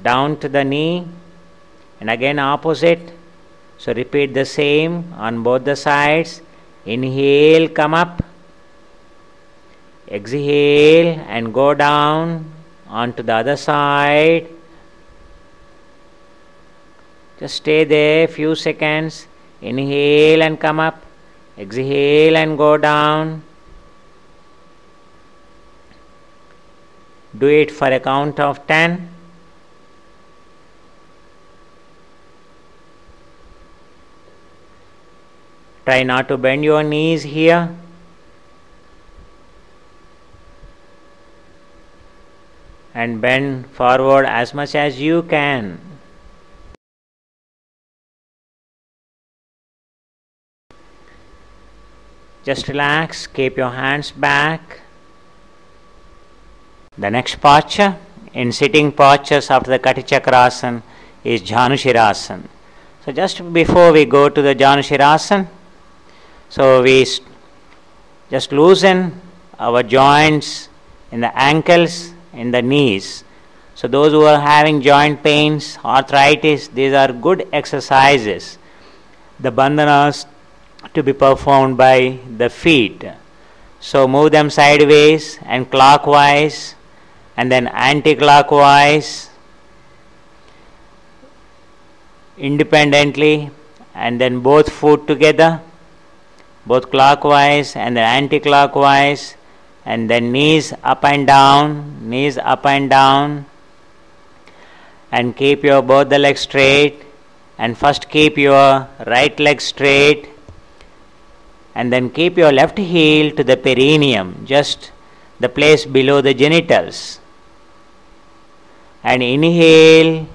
down to the knee, and again opposite. So repeat the same on both the sides. Inhale, come up. Exhale and go down onto the other side. Just stay there a few seconds. Inhale and come up. Exhale and go down. Do it for a count of 10. Try not to bend your knees here. And bend forward as much as you can. Just relax, keep your hands back. The next posture in sitting postures after the Katichakrasana is Janushirasana. So just before we go to the Janushirasana, so we just loosen our joints in the ankles, in the knees. So those who are having joint pains, arthritis, these are good exercises. The bandhanas to be performed by the feet. So move them sideways and clockwise and then anti-clockwise, independently, and then both foot together, both clockwise and then anti-clockwise, and then knees up and down, knees up and down, and keep your both the legs straight, and first keep your right leg straight, and then keep your left heel to the perineum, just the place below the genitals, and inhale,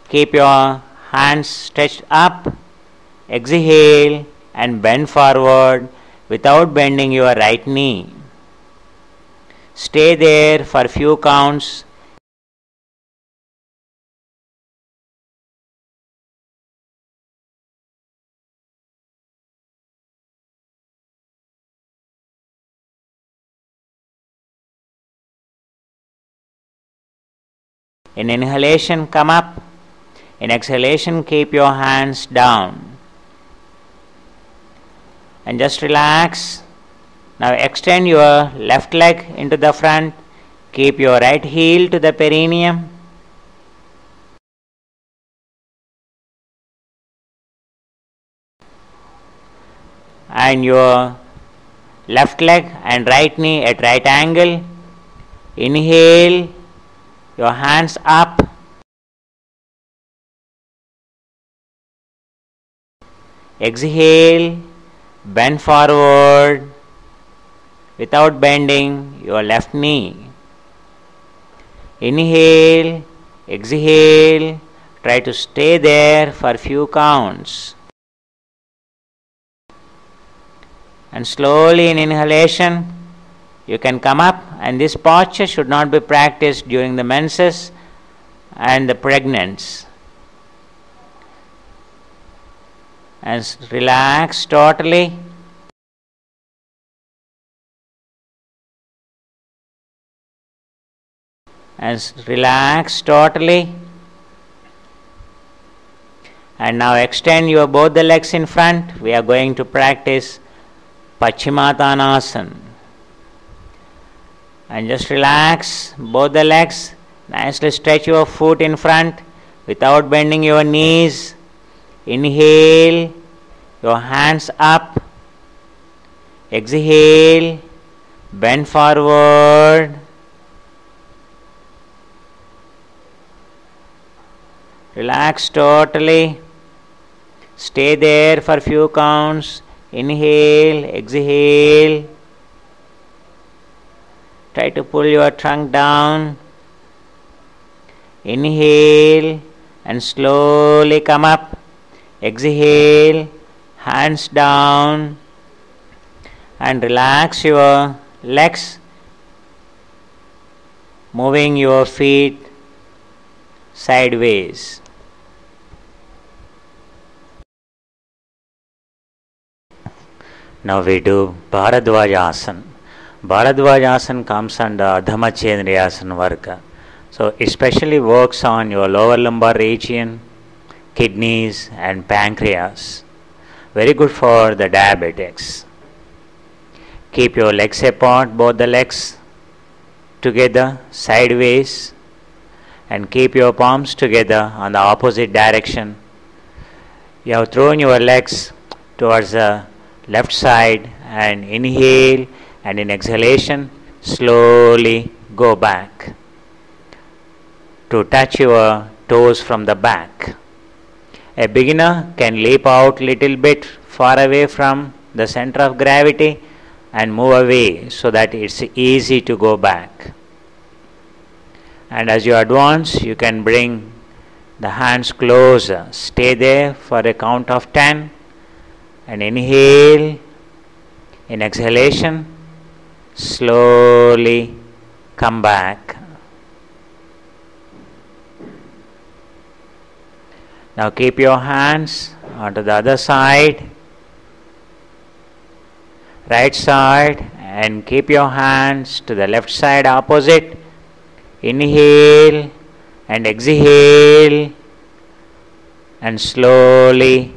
keep your hands stretched up, exhale and bend forward without bending your right knee. Stay there for few counts. In inhalation, come up. In exhalation, keep your hands down. And just relax. Now extend your left leg into the front. Keep your right heel to the perineum. And your left leg and right knee at right angle. Inhale, your hands up. Exhale, bend forward without bending your left knee. Inhale, exhale, try to stay there for few counts. And slowly in inhalation, you can come up, and this posture should not be practiced during the menses and the pregnants. And relax totally. And relax totally. And now extend your both the legs in front. We are going to practice Paschimottanasana. And just relax both the legs. Nicely stretch your foot in front without bending your knees. Inhale, your hands up. Exhale, bend forward. Relax totally. Stay there for few counts. Inhale, exhale. Try to pull your trunk down. Inhale and slowly come up. Exhale, hands down, and relax your legs, moving your feet sideways. Now we do Bharadwajasana. Bharadwajasana comes under Adhama Chendriyasana Varga. So especially works on your lower lumbar region, kidneys and pancreas. Very good for the diabetics. Keep your legs apart, both the legs together sideways, and keep your palms together on the opposite direction. You have thrown your legs towards the left side and inhale, and in exhalation slowly go back to touch your toes from the back. A beginner can leap out little bit far away from the center of gravity and move away so that it's easy to go back. And as you advance, you can bring the hands closer. Stay there for a count of 10 and inhale. In exhalation, slowly come back. Now keep your hands onto the other side, right side, and keep your hands to the left side opposite. Inhale and exhale and slowly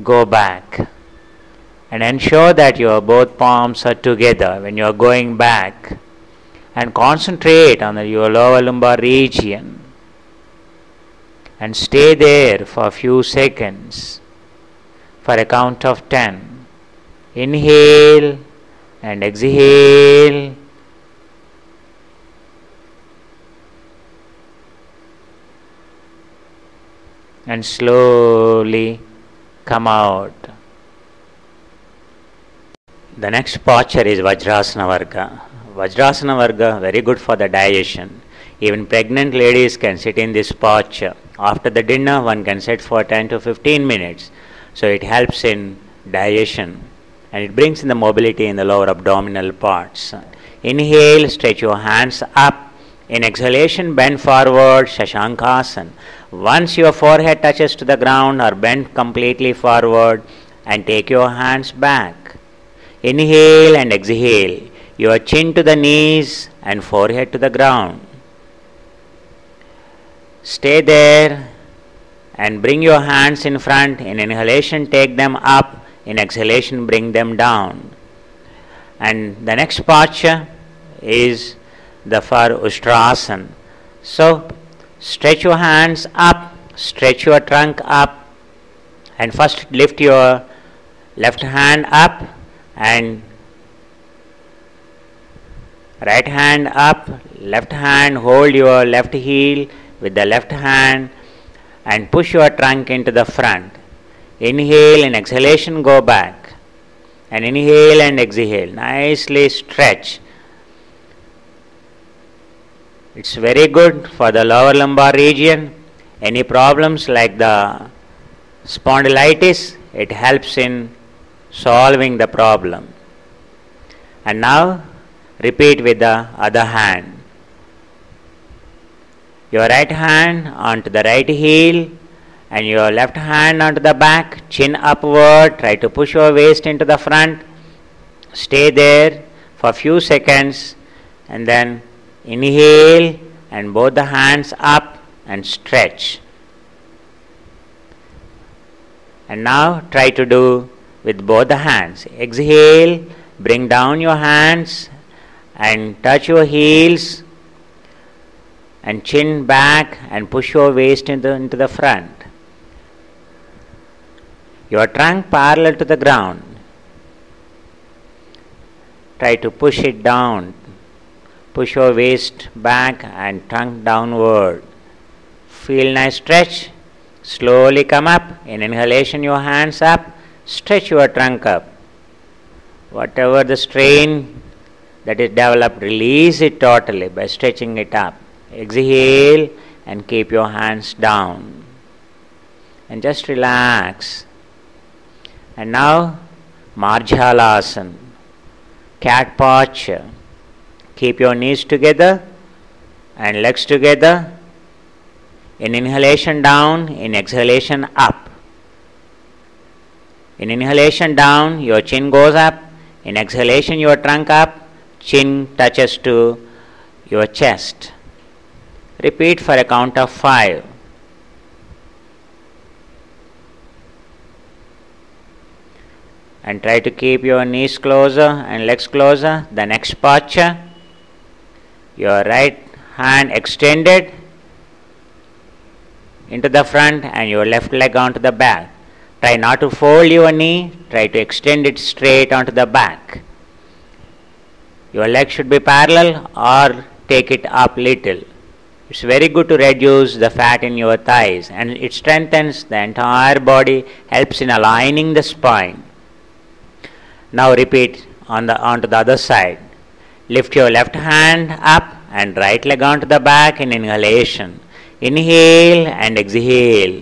go back. And ensure that your both palms are together when you are going back. And concentrate on your lower lumbar region. And stay there for a few seconds for a count of 10. Inhale and exhale. And slowly come out. The next posture is Vajrasana Varga. Vajrasana Varga, very good for the digestion. Even pregnant ladies can sit in this posture. After the dinner, one can sit for 10 to 15 minutes. So it helps in digestion and it brings in the mobility in the lower abdominal parts. Inhale, stretch your hands up. In exhalation, bend forward, Shashankasana. Once your forehead touches to the ground or bend completely forward and take your hands back. Inhale and exhale. Your chin to the knees and forehead to the ground. Stay there and bring your hands in front. In inhalation, take them up. In exhalation, bring them down. And the next posture is the for Ustrasana. So, stretch your hands up, stretch your trunk up, and first lift your left hand up and right hand up, left hand, hold your left heel with the left hand and push your trunk into the front. Inhale and exhalation, go back. And inhale and exhale. Nicely stretch. It's very good for the lower lumbar region. Any problems like the spondylitis, it helps in solving the problem. And now repeat with the other hand. Your right hand onto the right heel and your left hand onto the back, chin upward, try to push your waist into the front. Stay there for a few seconds and then inhale and both the hands up and stretch. And now try to do with both the hands. Exhale, bring down your hands and touch your heels and chin back and push your waist into the front. Your trunk parallel to the ground. Try to push it down. Push your waist back and trunk downward. Feel nice stretch. Slowly come up. In inhalation, your hands up. Stretch your trunk up. Whatever the strain that is developed, release it totally by stretching it up. Exhale and keep your hands down. And just relax. And now, Marjalasana, cat posture. Keep your knees together and legs together. In inhalation down, in exhalation up. In inhalation down, your chin goes up. In exhalation, your trunk up. Chin touches to your chest. Repeat for a count of 5. And try to keep your knees closer and legs closer. The next posture, your right hand extended into the front and your left leg onto the back. Try not to fold your knee, try to extend it straight onto the back. Your leg should be parallel or take it up little. It's very good to reduce the fat in your thighs, and it strengthens the entire body, helps in aligning the spine. Now repeat onto the other side. Lift your left hand up and right leg onto the back in inhalation. Inhale and exhale.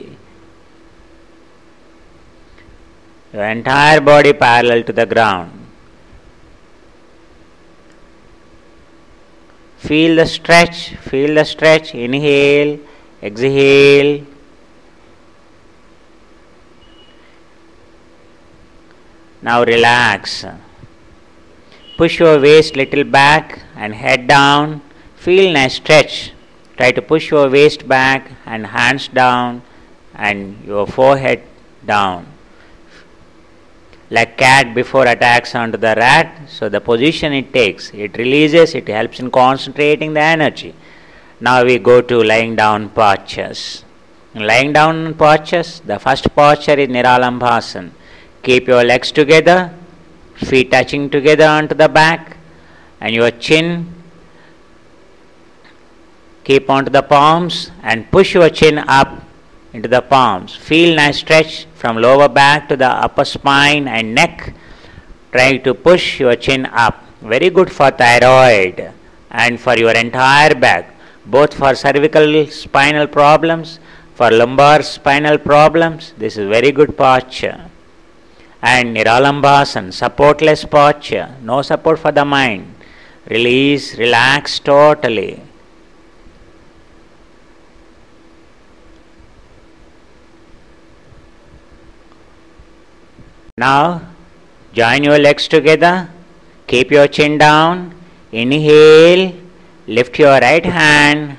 Your entire body parallel to the ground. Feel the stretch, inhale, exhale. Now relax. Push your waist little back and head down. Feel nice stretch. Try to push your waist back and hands down and your forehead down. Like cat before attacks onto the rat, so the position it takes, it releases, it helps in concentrating the energy. Now we go to lying down postures. In lying down postures, the first posture is Niralambhasana. Keep your legs together, feet touching together onto the back, and your chin keep onto the palms and push your chin up into the palms. Feel nice stretch from lower back to the upper spine and neck. Try to push your chin up. Very good for thyroid and for your entire back, both for cervical spinal problems, for lumbar spinal problems. This is very good posture. And Niralambhasana, supportless posture, no support for the mind. Release, relax totally. Now, join your legs together, keep your chin down, inhale, lift your right hand